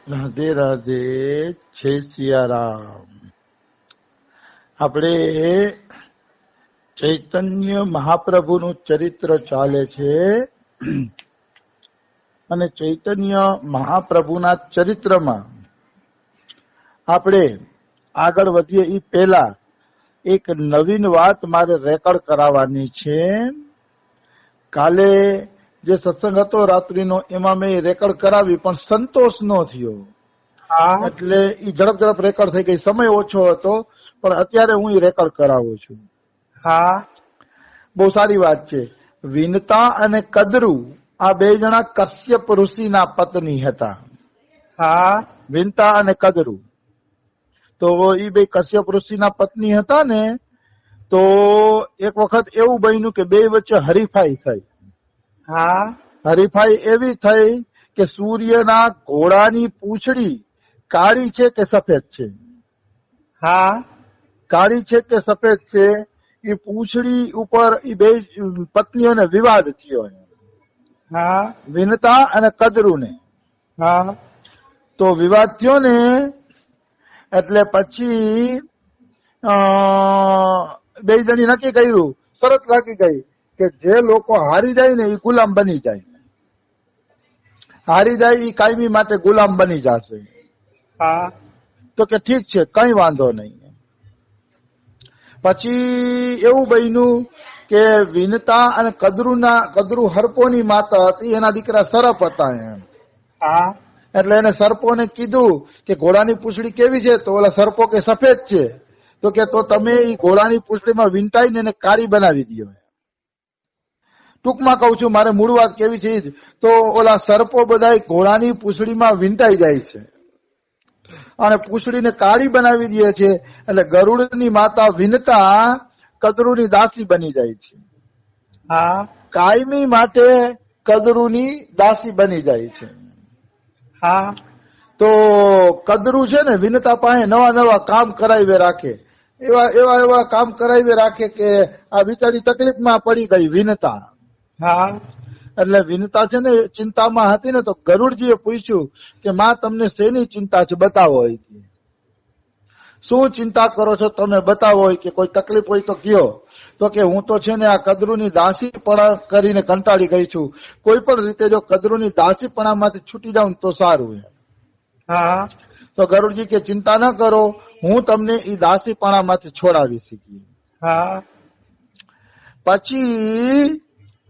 રાધે રાધે, જય સિયારામ. આપણે ચૈતન્ય મહાપ્રભુનું ચરિત્ર ચાલે છે અને ચૈતન્ય મહાપ્રભુના ચરિત્રમાં આપણે આગળ વધીએ એ પહેલા એક નવીન વાત મારે રેકોર્ડ કરાવવાની છે. કાલે જે સત્સંગ હતો રાત્રિનો એમાં મેં રેકોર્ડ કરાવી પણ સંતોષ ન થયો, એટલે એ ઝડપ રેકોર્ડ થઈ ગઈ. સમય ઓછો હતો પણ અત્યારે હું એ રેકોર્ડ કરાવું છું. હા, બહુ સારી વાત છે. વિનતા અને કદરુ આ બે જણા કશ્યપ ઋષિના પત્ની હતા. હા, વિનતા અને કદરુ તો એ બે કશ્યપ ઋષિના પત્ની હતા ને. તો એક વખત એવું બન્યું કે બે વચ્ચે હરીફાઈ થઈ. હા, હરીફાઈ એવી થઈ કે સૂર્યના ઘોડાની પૂંછડી કાળી છે કે સફેદ છે? હા, કાળી છે કે સફેદ છે? એ પૂંછડી ઉપર એ બે પત્નીઓને વિવાદ થયો. હા, વિનતા અને કદરુને. હા, તો વિવાદ થયો ને એટલે પછી બે જણી નક્કી કર્યું, શરત રાખી ગઈ કે જે લોકો હારી જાય ને એ ગુલામ બની જાય. હારી જાય એ કાયમી માટે ગુલામ બની જશે. હા, તો કે ઠીક છે, કઈ વાંધો નહીં. પછી એવું બન્યું કે વિનતા અને કદરુ હરપોની માતા હતી, એના દીકરા સરપ હતા એમ. હા, એટલે એને સર્પોને કીધું કે ઘોડાની પૂંછડી કેવી છે? તો ઓલા સર્પો કે સફેદ છે. તો કે તો તમે એ ઘોડાની પૂંછડીમાં વીંટાઈને એને કાળી બનાવી દો. ટૂંકમાં કહું છું, મારે મૂળ વાત કેવી છે. તો ઓલા સર્પો બધા ઘોડાની પૂંછડીમાં વીંટાઈ જાય છે અને પૂંછડીને કાળી બનાવી દે છે. એટલે ગરુડની માતા વિનતા કદરુની દાસી બની જાય છે. હા, કાયમી માટે કદરુની દાસી બની જાય છે. હા, તો કદરુ છે ને વિનતા પાસે નવા કામ કરાવી રાખે. એવા કામ કરાવી રાખે કે આ બિચારી તકલીફમાં પડી ગઈ વિનતા. હા, એટલે વિનતા છે ને ચિંતામાં હતી ને, તો ગરુડજીએ પૂછ્યું કે માં તમને શેની ચિંતા છે, બતાવો. શું ચિંતા કરો છો તમે, બતાવો. કે કોઈ તકલીફ હોય તો કયો. તો કે હું તો છે ને આ કદરુની દાસીપણા કરીને કંટાળી ગઈ છું. કોઈ પણ રીતે જો કદરુની દાસીપણામાંથી છૂટી જાઉં તો સારું. હા, તો ગરુડજી કે ચિંતા ન કરો, હું તમને એ દાસીપણામાંથી છોડાવી શકી. હા, પછી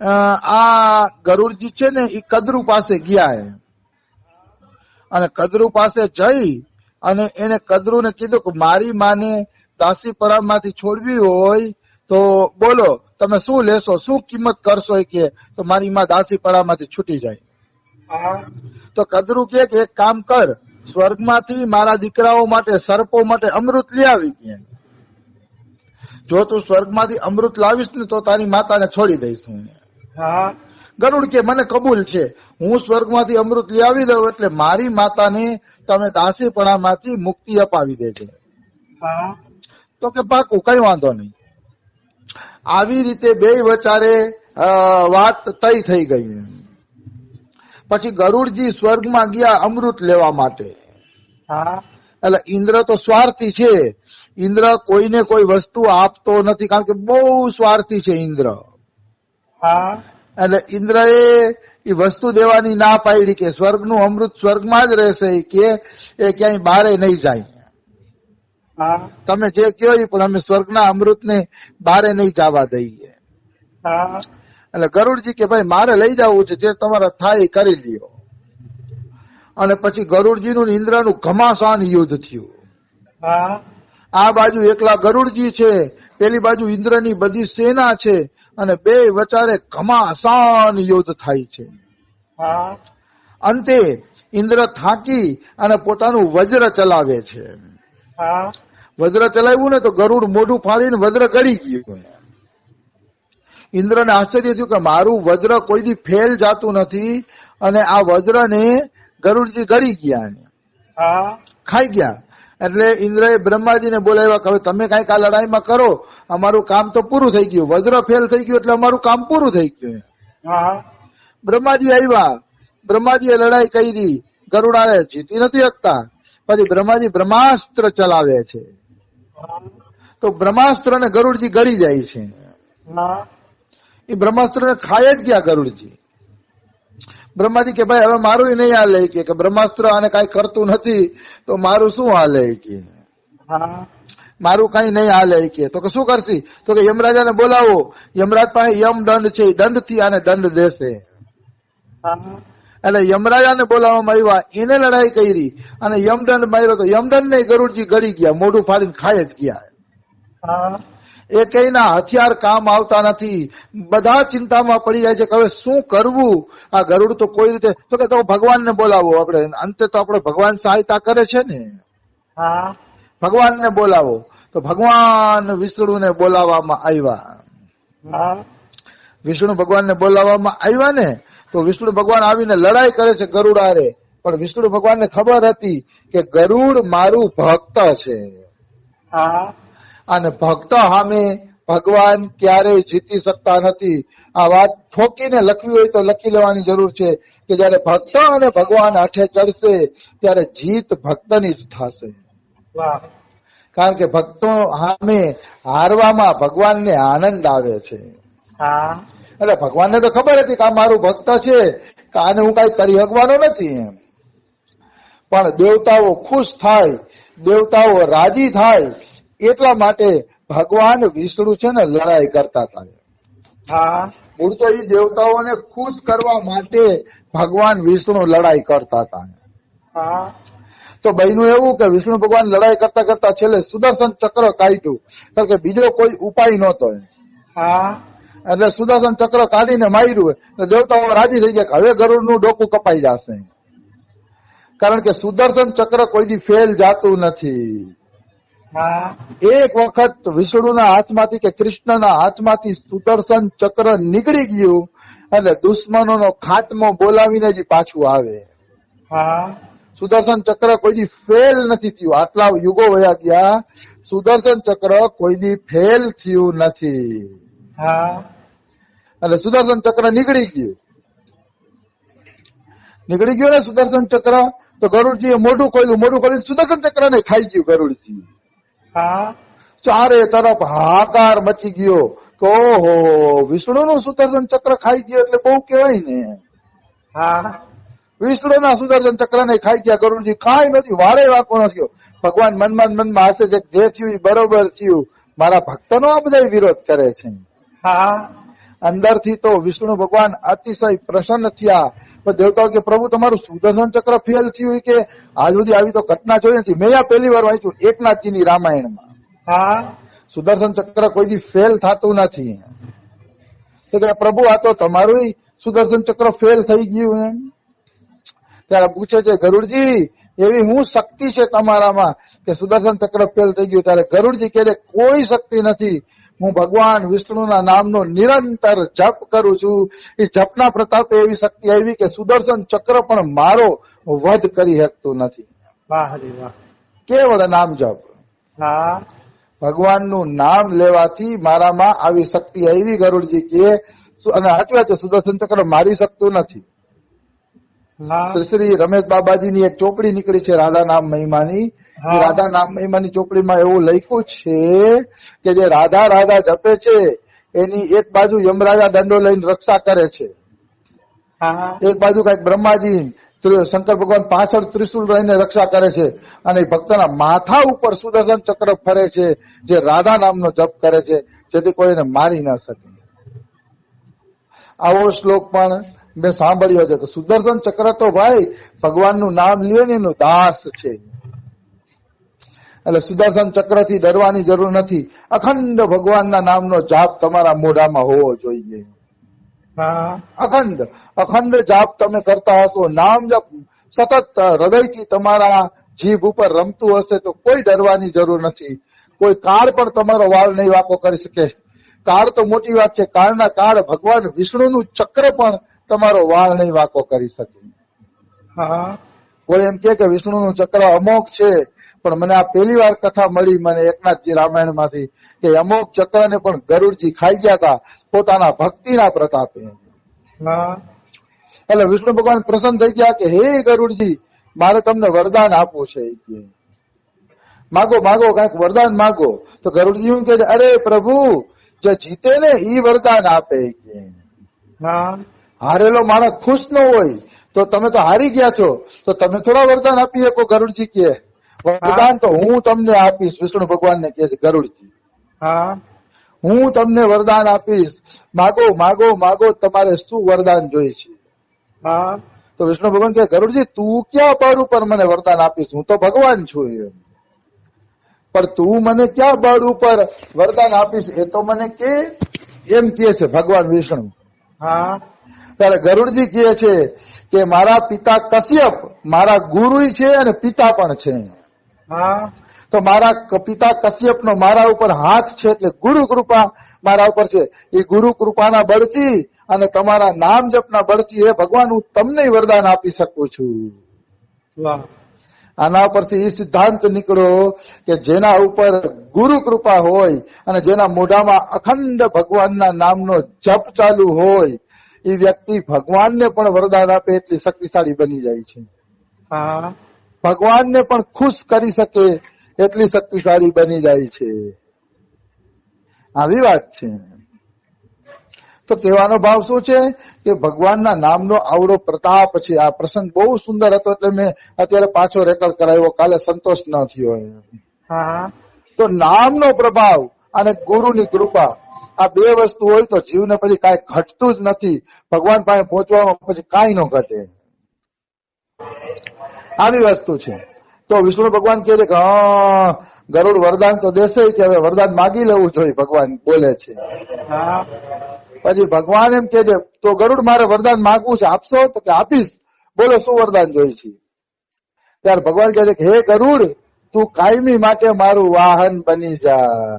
આ ગરુડજી છે ને એ કદરુ પાસે ગયા અને કદરુ પાસે જઈ અને એને કદરુને કીધું કે મારી માને દાસીપણામાંથી છોડવી હોય તો બોલો તમે શું લેશો, શું કિંમત કરશો કે તો મારી માં દાસીપણામાંથી છૂટી જાય. હા, તો કદરુ કે એક કામ કર, સ્વર્ગમાંથી મારા દીકરાઓ માટે સર્પો માટે અમૃત લઈ આવી ગયા. જો તું સ્વર્ગમાંથી અમૃત લાવીશ ને તો તારી માતાને છોડી દઈશ હું. હા, ગરુડ કે મને કબૂલ છે, હું સ્વર્ગમાંથી અમૃત લઈ આવી દઉં એટલે મારી માતાને તમે દાસીપણામાંથી મુક્તિ અપાવી દેજો. હા, તો કે પાકું, કઈ વાંધો નહીં. આવી રીતે બે વચારે વાત તય થઈ ગઈ. પછી ગરુડજી સ્વર્ગમાં ગયા અમૃત લેવા માટે. હા, એટલે ઇન્દ્ર તો સ્વાર્થી છે. ઇન્દ્ર કોઈને કોઈ વસ્તુ આપતો નથી, કારણ કે બહુ સ્વાર્થી છે ઇન્દ્ર. હા, એટલે ઇન્દ્રએ એ વસ્તુ દેવાની ના પાડી કે સ્વર્ગનું અમૃત સ્વર્ગમાં જ રહેશે, કે એ ક્યાંય બહારે નહીં જાય. હા, તમે જે કહો પણ અમે સ્વર્ગના અમૃતને બહારે નહીં જવા દઈએ. હા, એટલે ગરુડજી કે ભાઈ મારે લઈ જવું છે, જે તમારા થાય એ કરી લ્યો. અને પછી ગરુડજીનું ઇન્દ્રનું ઘમાસાન યુદ્ધ થયું. હા, આ બાજુ એકલા ગરુડજી છે, પેલી બાજુ ઇન્દ્રની બધી સેના છે અને બે વચારે ઘમાસાન યુદ્ધ થાય છે. હા, અંતે ઇન્દ્ર થાકી અને પોતાનું વજ્ર ચલાવે છે. હા, વજ્ર ચલાવ્યું ને તો ગરુડ મોઢું ફાડીને વજ્ર ગળી ગયું. ઇન્દ્રને આશ્ચર્ય થયું કે મારું વજ્ર કોઈ દી ફેલ જાતું નથી અને આ વજ્રને ગરુડજી ગળી ગયા, હા, ખાઈ ગયા. એટલે ઇન્દ્રએ બ્રહ્માજીને બોલાવ્યા કે હવે તમે કઈક આ લડાઈમાં કરો, અમારું કામ તો પૂરું થઈ ગયું. વજ્ર ફેલ થઈ ગયું એટલે અમારું કામ પૂરું થઈ ગયું. હા, બ્રહ્માજી આવ્યા, બ્રહ્માજીએ લડાઈ કરી, ગરુડાને જીતી નથી શકતા. પછી બ્રહ્માજી બ્રહ્માસ્ત્ર ચલાવે છે, તો બ્રહ્માસ્ત્ર ને ગરુડજી ગળી જાય છે. હા એ બ્રહ્માસ્ત્ર ને ખાય જ ગયા ગરુડજી. બ્રહ્માજી કે ભાઈ હવે મારું નહીં હાલે કે બ્રહ્માસ્ત્ર આને કઈ કરતું નથી તો મારું શું હાલે કે હા મારું કઈ નહીં હાલે કે. તો કે શું કરશી? તો કે યમરાજાને બોલાવો, યમરાજ પાસે યમ દંડ છે, દંડ થી આને દંડ દેશે. હા એટલે યમરાજાને બોલાવવામાં આવ્યા, એને લડાઈ કરી અને યમદંડ માર્યો તો યમદંડ ને ગરુડજી ગળી ગયા, મોઢું ફાડીને ખાઈ જ ગયા. હા એ કઈના હથિયાર કામ આવતા નથી. બધા ચિંતામાં પડી જાય છે કે હવે શું કરવું. આ ગરુડ તો કોઈ રીતે, તો કે તો ભગવાનને બોલાવો. આપણે અંતે તો આપણે ભગવાન સહાયતા કરે છે ને, હા ભગવાનને બોલાવો. તો ભગવાન વિષ્ણુને બોલાવવામાં આવ્યા. હા વિષ્ણુ ભગવાનને બોલાવવામાં આવ્યા ને, તો વિષ્ણુ ભગવાન આવીને લડાઈ કરે છે ગરુડ હારે. પણ વિષ્ણુ ભગવાનને ખબર હતી કે ગરુડ મારું ભક્ત છે, હા અને ભક્ત સામે ભગવાન ક્યારેય જીતી શકતા નથી. આ વાત ઠોકીને લખવી હોય તો લખી લેવાની જરૂર છે કે જયારે ભક્ત અને ભગવાન હાથે ચડશે ત્યારે જીત ભક્તની જ થશે. વાહ કારણ કે ભક્તો સામે હારવામાં ભગવાનને આનંદ આવે છે. હા એટલે ભગવાનને તો ખબર હતી કે આ મારું ભક્ત છે, કે આને હું કઈ કરી શકવાનો નથી એમ. પણ દેવતાઓ ખુશ થાય, દેવતાઓ રાજી થાય, એટલા માટે ભગવાન વિષ્ણુ છે ને લડાઈ કરતા હતા. હા મૂળ તો એ દેવતાઓને ખુશ કરવા માટે ભગવાન વિષ્ણુ લડાઈ કરતા હતા. હા તો બન્યું એવું કે વિષ્ણુ ભગવાન લડાઈ કરતા કરતા છેલ્લે સુદર્શન ચક્ર કાઢ્યું, કારણ કે બીજો કોઈ ઉપાય નહોતો. હા એટલે સુદર્શન ચક્ર કાઢીને માર્યું. એટલે દેવતાઓ રાજી થઈ ગયા કે હવે ગરુડનું ડોકું કપાઈ જશે, કારણ કે સુદર્શન ચક્ર કોઈ દી ફેલ જાતું નથી. હા એક વખત વિષ્ણુના હાથમાંથી કે કૃષ્ણના હાથમાંથી સુદર્શન ચક્ર નીકળી ગયું એટલે દુશ્મનોનો ખાત્મો બોલાવીને જ પાછું આવે. હા સુદર્શન ચક્ર કોઈ દી ફેલ નથી થયું. આટલા યુગો વયા ગયા, સુદર્શન ચક્ર કોઈ દી ફેલ થયું નથી. હા એટલે સુદર્શન ચક્ર નીકળી ગયું ને સુદર્શન ચક્ર. તો ગરુડજીએ મોઢું ખોલ્યું, મોઢું ખોલીને સુદર્શન ચક્ર ને ખાઈ ગયું ગરુડજી. હા ચારે તરફ હાહાકાર મચી ગયો કે ઓહો, વિષ્ણુનું સુદર્શન ચક્ર ખાઈ ગયો એટલે બહુ કહેવાય ને. હા વિષ્ણુના સુદર્શન ચક્ર ને ખાઈ ગયા ગરુડજી. કાંઈ નથી, વારે વાંકો ન થયો. ભગવાન મનમાં હશે છે જે થયું એ બરોબર થયું, મારા ભક્તનો આ બધા વિરોધ કરે છે. હા અંદરથી તો વિષ્ણુ ભગવાન અતિશય પ્રસન્ન થયા. પણ દેવતાઓ કે પ્રભુ તમારું સુદર્શન ચક્ર ફેલ થયું કે આજ સુધી આવી તો ઘટના જોઈ નથી. મેં આ પહેલી વાર વાંચ્યું એકનાથજીની રામાયણમાં. હા સુદર્શન ચક્ર કોઈ દી ફેલ થતું નથી. તો કે પ્રભુ આ તો તમારું સુદર્શન ચક્ર ફેલ થઈ ગયું એમ. ત્યારે પૂછે છે ગરુડજી એવી હું શક્તિ છે તમારામાં કે સુદર્શન ચક્ર ફેલ થઈ ગયું? ત્યારે ગરુડજી કહે કોઈ શક્તિ નથી, હું ભગવાન વિષ્ણુના નામનો નિરંતર જપ કરું છું. એ જપના પ્રતાપે એવી શક્તિ આવી કે સુદર્શન ચક્ર પણ મારો વધ કરી શકતું નથી. વાહ રે વાહ. કેવળ નામ જપ. હા ભગવાનનું નામ લેવાથી મારામાં આવી શક્તિ આવી ગરુડજી કે. અને સાચી વાત છે, સુદર્શન ચક્ર મારી શકતું નથી. હા શ્રી રમેશ બાબાજીની એક ચોપડી નીકળી છે રાધા નામ મહિમાની. હા. રાધા નામ મહિમાની ચોપડીમાં એવું લખ્યું છે કે જે રાધા રાધા જપે છે એની એક બાજુ યમરાજા દંડો લઈને રક્ષા કરે છે, હા એક બાજુ કઈક બ્રહ્માજી શંકર ભગવાન પાછળ ત્રિશુલ રહીને રક્ષા કરે છે, અને ભક્તના માથા ઉપર સુદર્શન ચક્ર ફરે છે જે રાધા નામનો જપ કરે છે, જેથી કોઈને મારી ન શકે. આવો શ્લોક પણ મેં સાંભળ્યો છે. તો સુદર્શન ચક્ર તો ભાઈ ભગવાનનું નામ લ્યો ને એનું દાસ છે. એટલે સુદર્શન ચક્રથી ડરવાની જરૂર નથી. અખંડ ભગવાનના નામનો જાપ તમારા મોઢામાં હોવો જોઈએ. હા અખંડ જાપ તમે કરતા હશો, નામ જપ સતત હૃદયથી તમારા જીભ ઉપર રમતું હશે તો કોઈ ડરવાની જરૂર નથી. કોઈ કાળ પણ તમારો વાળ નહીં વાંકો કરી શકે. કાળ તો મોટી વાત છે, કાળના કાળ ભગવાન વિષ્ણુનું ચક્ર પણ તમારો વાળ નહીં વાંકો કરી શકે. હા કોઈ એમ કે વિષ્ણુનું ચક્ર અમોઘ છે, પણ મને આ પહેલી વાર કથા મળી મને એકનાથજી રામાયણમાંથી કે અમોઘ ચક્રને પણ ગરુડજી ખાઈ ગયા હતા પોતાના ભક્તિના પ્રતાપે. હા એટલે વિષ્ણુ ભગવાન પ્રસન્ન થઈ ગયા કે હે ગરુડજી, મારે તમને વરદાન આપવું છે એ કે માગો માગો કઈક વરદાન માગો. તો ગરુડજી એવું કે અરે પ્રભુ જે જીતે ને ઈ વરદાન આપે કે હા હારેલો માણસ ખુશ ન હોય તો તમે તો હારી ગયા છો તો તમે થોડા વરદાન આપી શકો. ગરુડજી કે વરદાન તો હું તમને આપીશ. વિષ્ણુ ભગવાનને કહે છે ગરુડજી હા હું તમને વરદાન આપીશ. માગો માગો માગો તમારે શું વરદાન જોઈએ છે. હા તો વિષ્ણુ ભગવાન કહે ગરુડજી તું ક્યાં બળ ઉપર મને વરદાન આપીશ, હું તો ભગવાન છું એમ. પણ તું મને ક્યાં બળ ઉપર વરદાન આપીશ એ તો મને કે એમ કે છે ભગવાન વિષ્ણુ. હા ત્યારે ગરુડજી કહે છે કે મારા પિતા કશ્યપ મારા ગુરુ છે અને પિતા પણ છે. હા તો મારા પિતા કશ્યપનો મારા ઉપર હાથ છે એટલે ગુરુ કૃપા મારા ઉપર છે. એ ગુરુ કૃપાના બળથી અને તમારા નામ જપના બળથી હે ભગવાન હું તમને વરદાન આપી શકું છું. વાહ આના પરથી એ સિદ્ધાંત નીકળ્યો કે જેના ઉપર ગુરુ કૃપા હોય અને જેના મોઢામાં અખંડ ભગવાનના નામનો જપ ચાલુ હોય એ વ્યક્તિ ભગવાનને પણ વરદાન આપે એટલી શક્તિશાળી બની જાય છે. હા ભગવાનને પણ ખુશ કરી શકે એટલી શક્તિશાળી બની જાય છે. આવી વાત છે. તો કહેવાનો ભાવ શું છે કે ભગવાનના નામનો આવડો પ્રતાપ છે. આ પ્રસંગ બહુ સુંદર હતો એટલે મેં અત્યારે પાછો રેકોર્ડ કરાવ્યો, કાલે સંતોષ ન થયો. હા તો નામનો પ્રભાવ અને ગુરુની કૃપા આ બે વસ્તુ હોય તો જીવને પછી કાંઈ ઘટતું જ નથી. ભગવાન પાસે પહોંચવામાં પછી કાંઈ ન ઘટે. આવી વસ્તુ છે. તો વિષ્ણુ ભગવાન કહે છે કે હા ગરુડ વરદાન તો દેશે કે હવે વરદાન માગી લેવું જોઈએ. ભગવાન બોલે છે. હા પછી ભગવાન એમ કે છે તો ગરુડ મારે વરદાન માગવું છે આપશો? તો કે આપીશ. બોલો શું વરદાન જોઈએ છે? ત્યારે ભગવાન કહે છે કે હે ગરુડ તું કાયમી માટે મારું વાહન બની જા.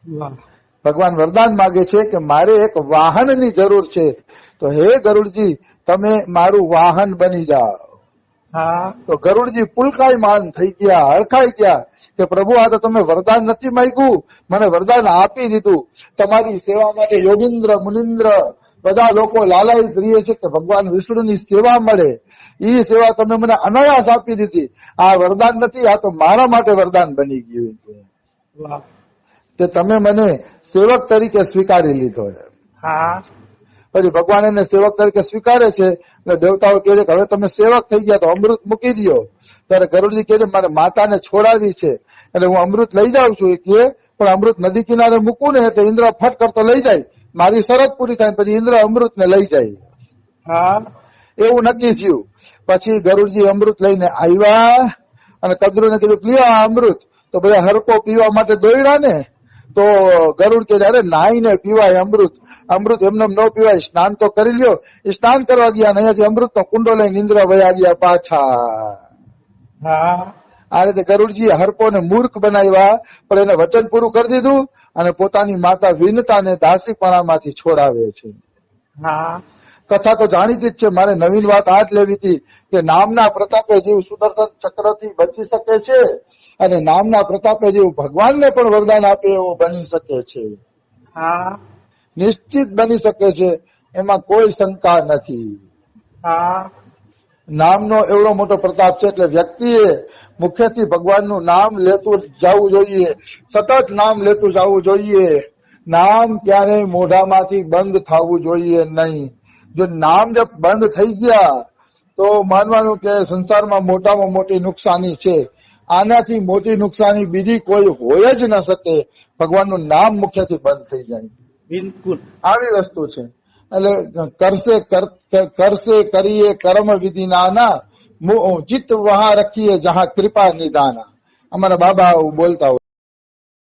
વાહ ભગવાન વરદાન માગે છે કે મારે એક વાહનની જરૂર છે. તો હે ગરુડજી તમે મારું વાહન બની જાઓ. હા તો ગરુડજી પુલકાયમાન થઈ ગયા, હરખાઈ ગયા કે પ્રભુ આ તો તમે વરદાન નથી માંગ્યું, મને વરદાન આપી દીધું. તમારી સેવા માટે યોગીન્દ્ર મુનિન્દ્ર બધા લોકો લાલાયિત રહીએ છે કે ભગવાન વિષ્ણુની સેવા મળે. એ સેવા તમે મને અનાયાસ આપી દીધી. આ વરદાન નથી, આ તો મારા માટે વરદાન બની ગયું વાહ કે તમે મને સેવક તરીકે સ્વીકારી લીધો. હા પછી ભગવાન એને સેવક તરીકે સ્વીકારે છે એટલે દેવતાઓ કહે છે કે હવે તમે સેવક થઈ ગયા તો અમૃત મૂકી દો. ત્યારે ગરુડજી કહે છે મારે માતાને છોડાવી છે એટલે હું અમૃત લઈ જાઉં છું. એ કહે પણ અમૃત નદી કિનારે મૂકું ને એટલે ઇન્દ્ર ફટ કરતો લઈ જાય. મારી શરત પૂરી થાય પછી ઇન્દ્ર અમૃતને લઈ જાય. હા એવું નક્કી થયું. પછી ગરુડજી અમૃત લઈને આવ્યા અને કદરુને કીધું લ્યો આ અમૃત. તો બધા હરકો પીવા માટે દોડ્યા ને તો ગરુડ કે અરે નાઈને પીવાય અમૃત. અમૃત એમને ન પીવાય, સ્નાન તો કરી લ્યો. એ સ્નાન કરવા ગયા અને અહીંયાથી અમૃતનો કુંડો લઈને ઇન્દ્ર વયા ગયા પાછા. હા આ રીતે ગરુડજી હરકોને મૂર્ખ બનાવ્યા પણ એને વચન પૂરું કરી દીધું અને પોતાની માતા વિનતાને દાસીપણામાંથી છોડાવે છે. હા કથા તો જાણીતી જ છે. મારે નવીન વાત આ જ લેવી હતી કે નામના પ્રતાપે જીવ સુદર્શન ચક્રથી બચી શકે છે અને નામના પ્રતાપે જીવ ભગવાનને પણ વરદાન આપે એવો બની શકે છે. હા નિશ્ચિત બની શકે છે, એમાં કોઈ શંકા નથી. હા નામનો એવડો મોટો પ્રતાપ છે એટલે વ્યક્તિએ મુખ્યથી ભગવાનનું નામ લેતું જવું જોઈએ, સતત નામ લેતું જવું જોઈએ. નામ ક્યારેય મોઢામાંથી બંધ થવું જોઈએ નહીં. જો નામ જપ બંધ થઈ ગયા તો માનવાનું કે સંસારમાં મોટામાં મોટી નુકસાની છે. આનાથી મોટી નુકસાની બીજી કોઈ હોય જ ન શકે. ભગવાનનું નામ મુખ્યથી બંધ થઈ જાય. બિલકુલ આવી વસ્તુ છે. એટલે કરશે કરીએ કર્મ વિધિ નાના ચિત્ત વહા રખીએ જહા કૃપા નિદાના. અમારા બાબા બોલતા હોય.